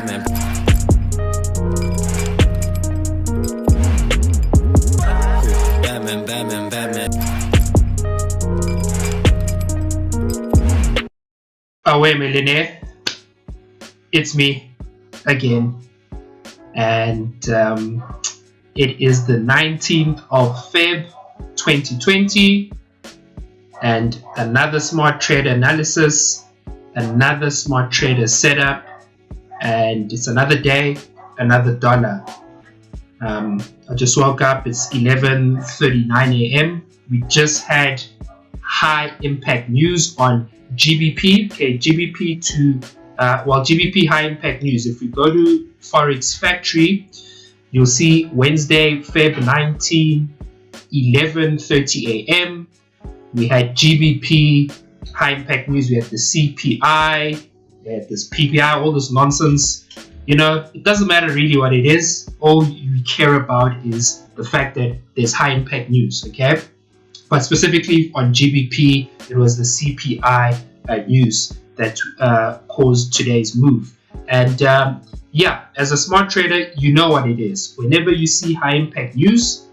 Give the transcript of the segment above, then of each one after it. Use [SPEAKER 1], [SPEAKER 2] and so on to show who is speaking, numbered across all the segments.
[SPEAKER 1] Batman. Batman.
[SPEAKER 2] Aweh, Millionaire. It's me again, and it is the 19th of Feb 2020, and another smart trader analysis, another smart trader setup, and it's another day, another dollar. I just woke up. It's 11:39 a.m. We just had high impact news on GBP. Okay, GBP GBP high impact news. If we go to Forex Factory, you'll see Wednesday, Feb 19, 11:30 a.m. We had GBP high impact news. We had the CPI, we had this PPI, all this nonsense. You know, it doesn't matter really what it is. All you care about is the fact that there's high impact news, okay? But specifically on GBP, it was the CPI news that caused today's move. And yeah, as a smart trader, you know what it is. Whenever you see high impact news,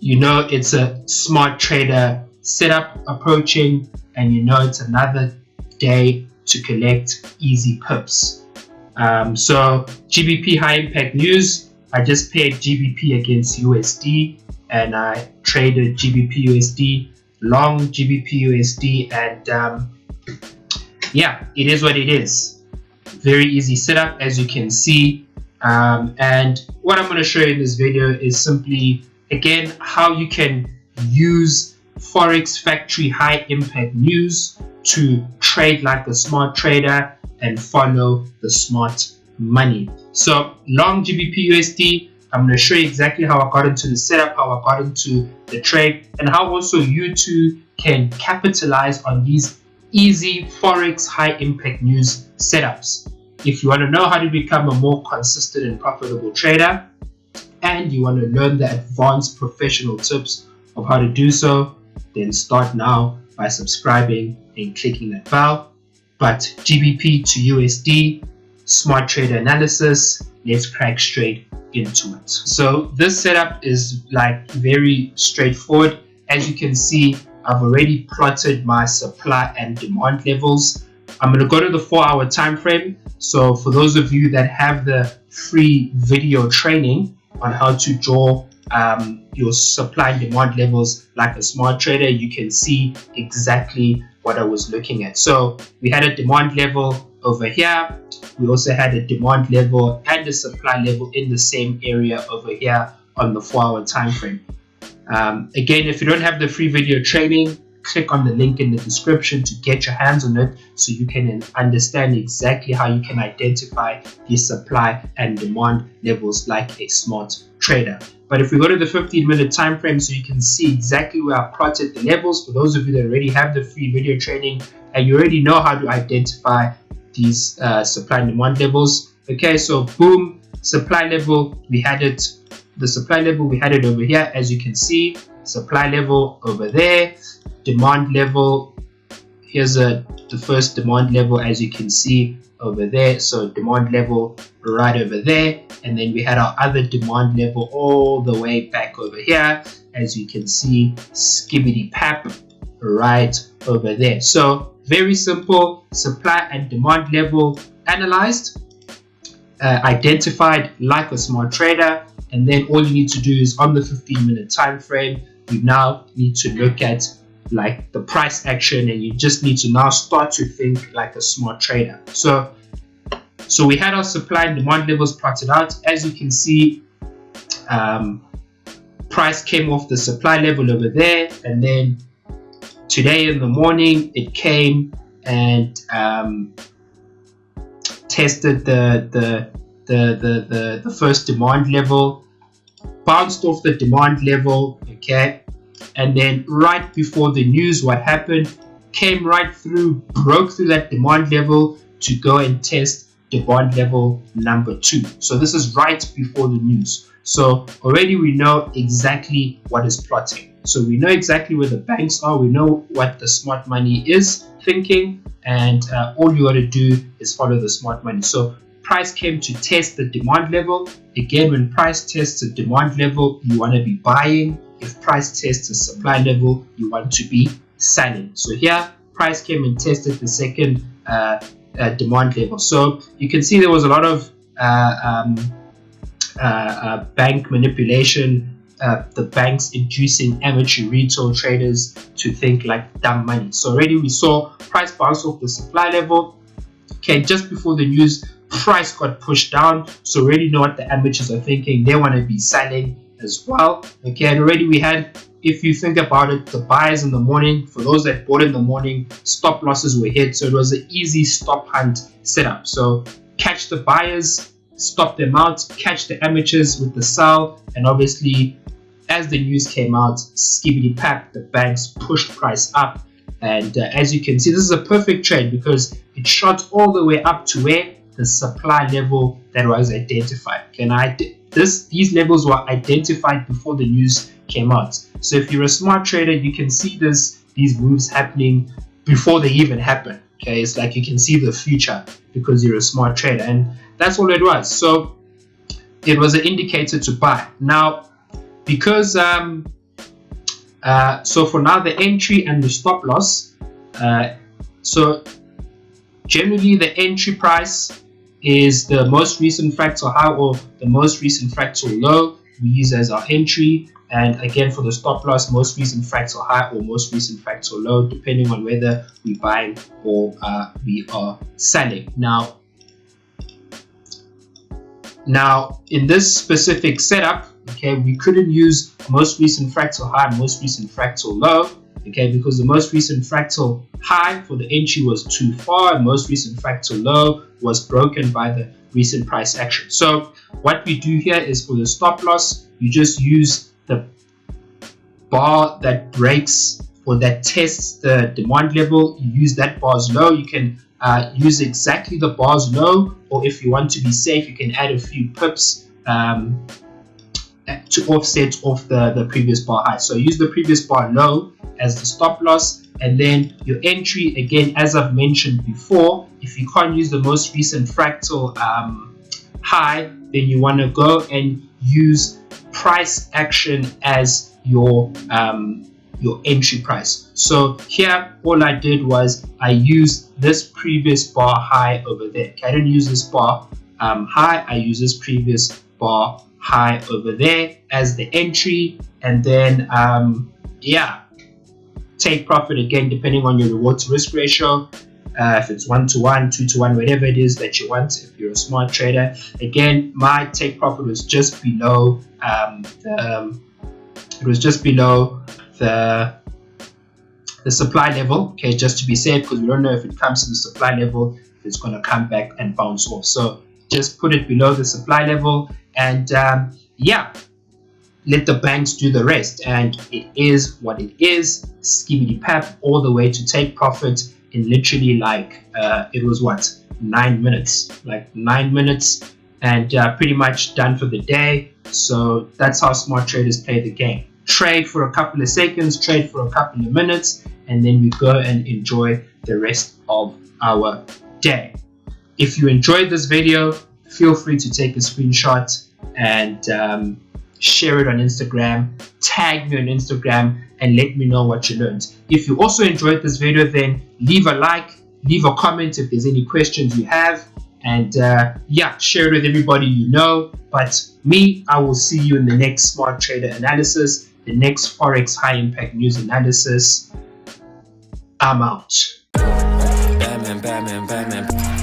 [SPEAKER 2] you know it's a smart trader setup approaching, and you know it's another day to collect easy pips. So GBP high impact news, I just paired GBP against USD, and I traded GBPUSD, long GBPUSD, and yeah, it is what it is. Very easy setup, as you can see. And what I'm going to show you in this video is simply, again, how you can use Forex Factory high impact news to trade like a smart trader and follow the smart money. So long GBPUSD, I'm going to show you exactly how I got into the setup, how I got into the trade, and how also you too can capitalize on these easy Forex high impact news setups. If you want to know how to become a more consistent and profitable trader, and you want to learn the advanced professional tips of how to do so, then start now by subscribing and clicking that bell. But GBP to USD, smart trader analysis, let's crack straight into it. So this setup is like very straightforward. As you can see, I've already plotted my supply and demand levels. I'm going to go to the 4-hour time frame. So for those of you that have the free video training on how to draw your supply and demand levels like a smart trader, you can see exactly what I was looking at. So we had a demand level over here. We also had a demand level and a supply level in the same area over here on the 4-hour time frame. Again, if you don't have the free video training, click on the link in the description to get your hands on it, so you can understand exactly how you can identify these supply and demand levels like a smart trader. But if we go to the 15-minute time frame, so you can see exactly where I plotted the levels, for those of you that already have the free video training and you already know how to identify these supply and demand levels. Okay, so boom, supply level, we had it, the supply level, we had it over here, as you can see, supply level over there, demand level, here's the first demand level, as you can see over there, so demand level right over there, and then we had our other demand level all the way back over here, as you can see, skibbity pap right over there. So very simple, supply and demand level analyzed, identified like a smart trader, and then all you need to do is on the 15-minute time frame, you now need to look at like the price action, and you just need to now start to think like a smart trader. So we had our supply and demand levels plotted out. As you can see, price came off the supply level over there, and then today in the morning it came and tested the first demand level, bounced off the demand level, okay, and then right before the news, what happened, came right through, broke through that demand level to go and test demand level number 2. So this is right before the news. So already we know exactly what is plotting. So we know exactly where the banks are, we know what the smart money is thinking, and all you got to do is follow the smart money. So price came to test the demand level. Again, when price tests a demand level, you want to be buying. If price tests a supply level, you want to be selling. So here, price came and tested the second demand level. So you can see there was a lot of bank manipulation, the banks inducing amateur retail traders to think like dumb money. So already we saw price bounce off the supply level. Okay, just before the news, price got pushed down. So already know what the amateurs are thinking. They want to be selling as well. Okay, and already we had, if you think about it, the buyers in the morning, for those that bought in the morning, stop losses were hit. So it was an easy stop hunt setup. So catch the buyers, stop them out, catch the amateurs with the sell, and obviously as the news came out, skibbity pap, the banks pushed price up. And as you can see, this is a perfect trade because it shot all the way up to where the supply level that was identified. These levels were identified before the news came out. So if you're a smart trader, you can see these moves happening before they even happen. Okay, it's like you can see the future because you're a smart trader, and that's all it was. So it was an indicator to buy. Now, because so for now, the entry and the stop loss. So generally, the entry price is the most recent fractal high or the most recent fractal low we use as our entry, and again for the stop loss, most recent fractal high or most recent fractal low, depending on whether we're buying or we are selling. Now in this specific setup, okay, we couldn't use most recent fractal high and most recent fractal low, okay, because the most recent fractal high for the entry was too far and most recent fractal low was broken by the recent price action. So what we do here is for the stop loss, you just use the bar that breaks or that tests the demand level. You use that bar's low. You can use exactly the bar's low, or if you want to be safe, you can add a few pips to offset off the previous bar high. So use the previous bar low as the stop loss, and then your entry, again, as I've mentioned before, if you can't use the most recent fractal high, then you want to go and use price action as your entry price. So here all I did was I used this previous bar high over there. Okay, I didn't use this bar high, I use this previous bar high over there as the entry, and then take profit again depending on your reward to risk ratio. If it's 1-to-1, 2-to-1, whatever it is that you want, if you're a smart trader. Again, my take profit was just below the supply level, okay, just to be safe, because we don't know if it comes to the supply level, if it's going to come back and bounce off. So just put it below the supply level, and let the banks do the rest. And it is what it is, skibbity pap, all the way to take profit in literally like it was what, 9 minutes, and pretty much done for the day. So that's how smart traders play the game. Trade for a couple of seconds, trade for a couple of minutes, and then we go and enjoy the rest of our day. If you enjoyed this video, feel free to take a screenshot and share it on Instagram, tag me on Instagram, and let me know what you learned. If you also enjoyed this video, then leave a like, leave a comment if there's any questions you have, and share it with everybody you know. But me, I will see you in the next Smart Trader analysis, the next Forex high impact news analysis. I'm out. Batman.